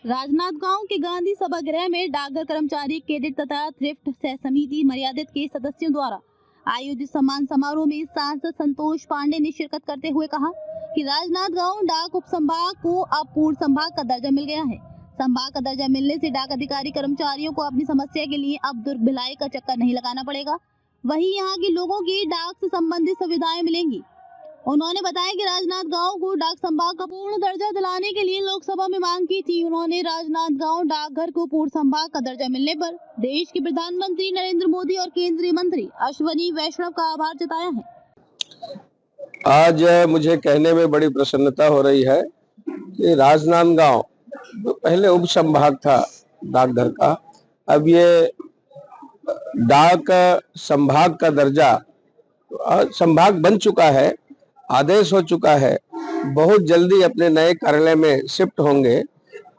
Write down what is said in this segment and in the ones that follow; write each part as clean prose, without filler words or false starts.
राजनांदगांव के गांधी सभागृह में डाकघर कर्मचारी कैडेट तथा थ्रिफ्ट सह समिति मर्यादित के सदस्यों द्वारा आयोजित सम्मान समारोह में सांसद संतोष पांडे ने शिरकत करते हुए कहा कि राजनांदगांव डाक उप संभाग को अब पूर्ण संभाग का दर्जा मिल गया है। संभाग का दर्जा मिलने से डाक अधिकारी कर्मचारियों को अपनी समस्या के लिए अब दुर्ग भिलाई का चक्कर नहीं लगाना पड़ेगा। वहीं यहाँ के लोगों की डाक से संबंधित सुविधाएं मिलेंगी। उन्होंने बताया कि राजनांदगांव को डाक संभाग का पूर्ण दर्जा दिलाने के लिए लोकसभा में मांग की थी। उन्होंने राजनांदगांव डाकघर को पूर्ण संभाग का दर्जा मिलने पर देश के प्रधानमंत्री नरेंद्र मोदी और केंद्रीय मंत्री अश्विनी वैष्णव का आभार जताया है। आज मुझे कहने में बड़ी प्रसन्नता हो रही है कि राजनांदगांव जो पहले उप संभाग था डाकघर का, अब ये डाक संभाग का दर्जा संभाग बन चुका है, आदेश हो चुका है। बहुत जल्दी अपने नए कार्यालय में शिफ्ट होंगे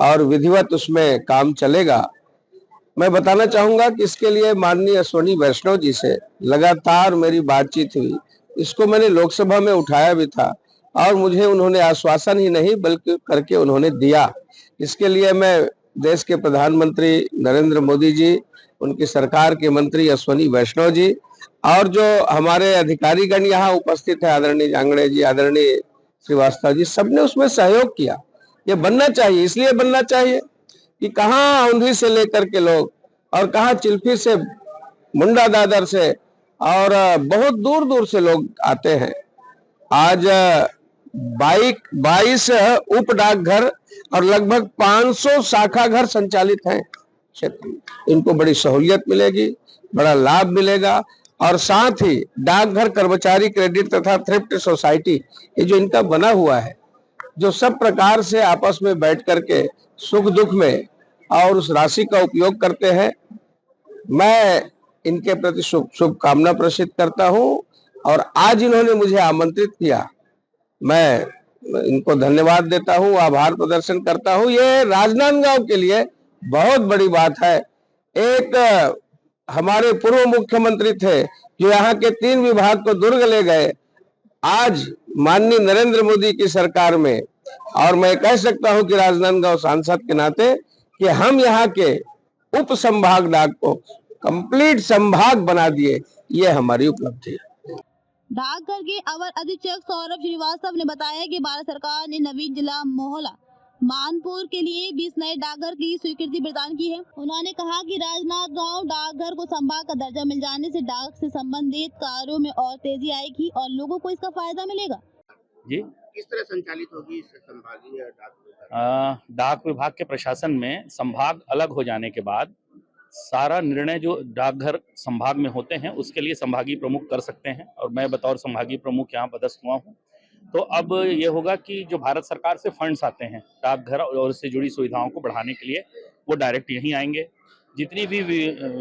और विधिवत उसमें काम चलेगा। मैं बताना चाहूंगा कि इसके लिए माननीय अश्विनी वैष्णव जी से लगातार मेरी बातचीत हुई। इसको मैंने लोकसभा में उठाया भी था और मुझे उन्होंने आश्वासन ही नहीं बल्कि करके उन्होंने दिया। इसके लिए मैं देश के प्रधानमंत्री नरेंद्र मोदी जी, उनकी सरकार के मंत्री अश्विनी वैष्णव जी और जो हमारे अधिकारीगण यहाँ उपस्थित है, आदरणीय जांगड़े जी, आदरणीय श्रीवास्तव जी, सबने उसमें सहयोग किया। ये बनना चाहिए, इसलिए बनना चाहिए कि कहाँ औंधी से लेकर के लोग और कहाँ चिल्फी से, मुंडा दादर से और बहुत दूर दूर से लोग आते हैं। आज 22 उप डाकघर और लगभग 500 शाखा घर संचालित हैं क्षेत्र में। इनको बड़ी सहूलियत मिलेगी, बड़ा लाभ मिलेगा और साथ ही डाकघर कर्मचारी क्रेडिट तथा थ्रिफ्ट सोसाइटी, ये जो इनका बना हुआ है, जो सब प्रकार से आपस में बैठ करके सुख दुख में और उस राशि का उपयोग करते हैं, मैं इनके प्रति शुभकामना प्रेषित करता हूं। और आज इन्होंने मुझे आमंत्रित किया, मैं इनको धन्यवाद देता हूं, आभार प्रदर्शन करता हूं। ये राजनांदगांव के लिए बहुत बड़ी बात है। एक हमारे पूर्व मुख्यमंत्री थे जो यहाँ के 3 विभाग को दुर्ग ले गए, आज माननीय नरेंद्र मोदी की सरकार में, और मैं कह सकता हूं कि राजनांदगांव सांसद के नाते कि हम यहाँ के उप संभाग डाक को कंप्लीट संभाग बना दिए, ये हमारी उपलब्धि है। डाकघर के अवर अधीक्षक सौरभ श्रीवास्तव ने बताया कि भारत सरकार ने नवीन जिला मोहल्ला मानपुर के लिए 20 नए डाकघर की स्वीकृति प्रदान की है। उन्होंने कहा कि राजनांदगांव डाकघर को संभाग का दर्जा मिल जाने से डाक से संबंधित कार्यों में और तेजी आएगी और लोगों को इसका फायदा मिलेगा। जी, किस तरह संचालित होगी इस संभागीय डाक? डाक विभाग के प्रशासन में संभाग अलग हो जाने के बाद सारा निर्णय जो डाकघर संभाग में होते हैं उसके लिए संभागीय प्रमुख कर सकते हैं और मैं बतौर संभागीय प्रमुख यहाँ पदस्थ हुआ हूँ। तो अब ये होगा कि जो भारत सरकार से फंड्स आते हैं डाकघर और उससे जुड़ी सुविधाओं को बढ़ाने के लिए, वो डायरेक्ट यहीं आएंगे। जितनी भी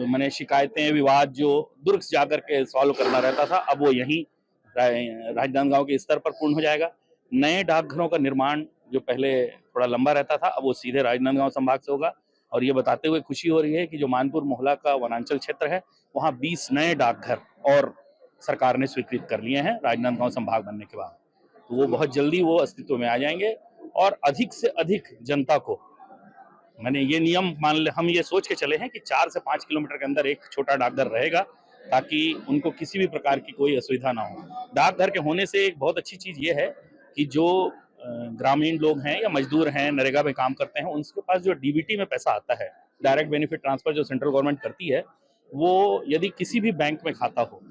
मैंने शिकायतें, विवाद जो दुर्ग से जाकर के सॉल्व करना रहता था, अब वो यहीं राजनांदगांव के स्तर पर पूर्ण हो जाएगा। नए डाकघरों का निर्माण जो पहले थोड़ा लंबा रहता था, अब वो सीधे राजनांदगांव संभाग से होगा। और ये बताते हुए खुशी हो रही है कि जो मानपुर मोहल्ला का वनांचल क्षेत्र है, वहाँ 20 नए डाकघर और सरकार ने स्वीकृत कर लिए हैं राजनांदगांव संभाग बनने के बाद। तो वो बहुत जल्दी वो अस्तित्व में आ जाएंगे और अधिक से अधिक जनता को, मैंने ये नियम हम ये सोच के चले हैं कि 4 से 5 किलोमीटर के अंदर एक छोटा डाकघर रहेगा ताकि उनको किसी भी प्रकार की कोई असुविधा ना हो। डाकघर के होने से एक बहुत अच्छी चीज़ ये है कि जो ग्रामीण लोग हैं या मजदूर हैं, नरेगा में काम करते हैं, उनके पास जो डीबीटी में पैसा आता है, डायरेक्ट बेनिफिट ट्रांसफर जो सेंट्रल गवर्नमेंट करती है, वो यदि किसी भी बैंक में खाता हो,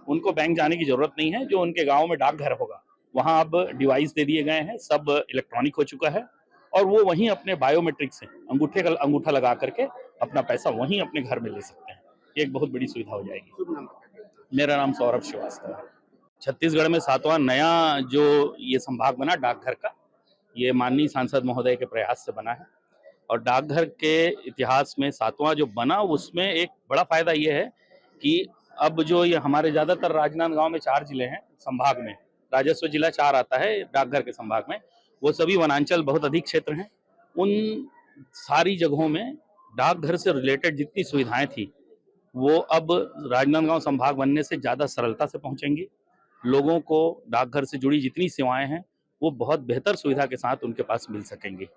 उनको बैंक जाने की जरूरत नहीं है। जो उनके गांव में डाकघर होगा, वहां अब डिवाइस दे दिए गए हैं, सब इलेक्ट्रॉनिक हो चुका है और वो वहीं अपने बायोमेट्रिक से अंगूठा लगा करके अपना पैसा वहीं अपने घर में ले सकते हैं। ये एक बहुत बड़ी सुविधा हो जाएगी। मेरा नाम सौरभ श्रीवास्तव है। छत्तीसगढ़ में 7वां नया जो ये संभाग बना डाकघर का, ये माननीय सांसद महोदय के प्रयास से बना है और डाकघर के इतिहास में 7वां जो बना, उसमें एक बड़ा फायदा ये है कि अब जो ये हमारे ज्यादातर राजनांदगांव में 4 जिले हैं संभाग में, राजस्व जिला 4 आता है डाकघर के संभाग में, वो सभी वनांचल बहुत अधिक क्षेत्र हैं। उन सारी जगहों में डाकघर से रिलेटेड जितनी सुविधाएं थी वो अब राजनांदगांव संभाग बनने से ज़्यादा सरलता से पहुंचेंगी। लोगों को डाकघर से जुड़ी जितनी सेवाएं हैं वो बहुत बेहतर सुविधा के साथ उनके पास मिल सकेंगी।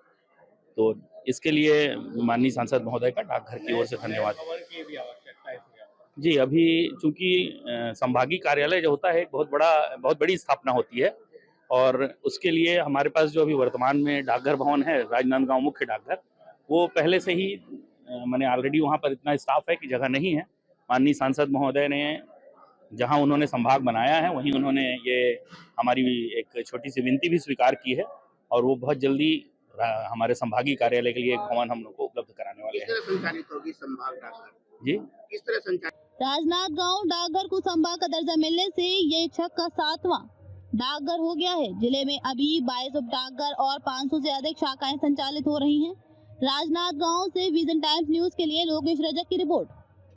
तो इसके लिए माननीय सांसद महोदय का डाकघर की ओर से धन्यवाद। जी, अभी चूंकि संभागीय कार्यालय जो होता है एक बहुत बड़ी स्थापना होती है और उसके लिए हमारे पास जो अभी वर्तमान में डाकघर भवन है, राजनांदगांव मुख्य डाकघर, वो पहले से ही मैंने ऑलरेडी वहाँ पर इतना स्टाफ है कि जगह नहीं है। माननीय सांसद महोदय ने जहाँ उन्होंने संभाग बनाया है वहीं उन्होंने ये हमारी एक छोटी सी विनती भी स्वीकार की है और वो बहुत जल्दी हमारे संभागीय कार्यालय के लिए एक भवन हम लोग को उपलब्ध कराने वाले किस हैं। तरह संचालित होगी संभाग डाकघर? जी, किस तरह संचालित? राजनांदगांव डाकघर को संभाग का दर्जा मिलने से ये छक का 7वां डाकघर हो गया है। जिले में अभी 22 उप डाकघर और 500 से अधिक शाखाएं संचालित हो रही हैं। राजनांदगांव से विजन टाइम्स न्यूज के लिए लोकेश रजक की रिपोर्ट।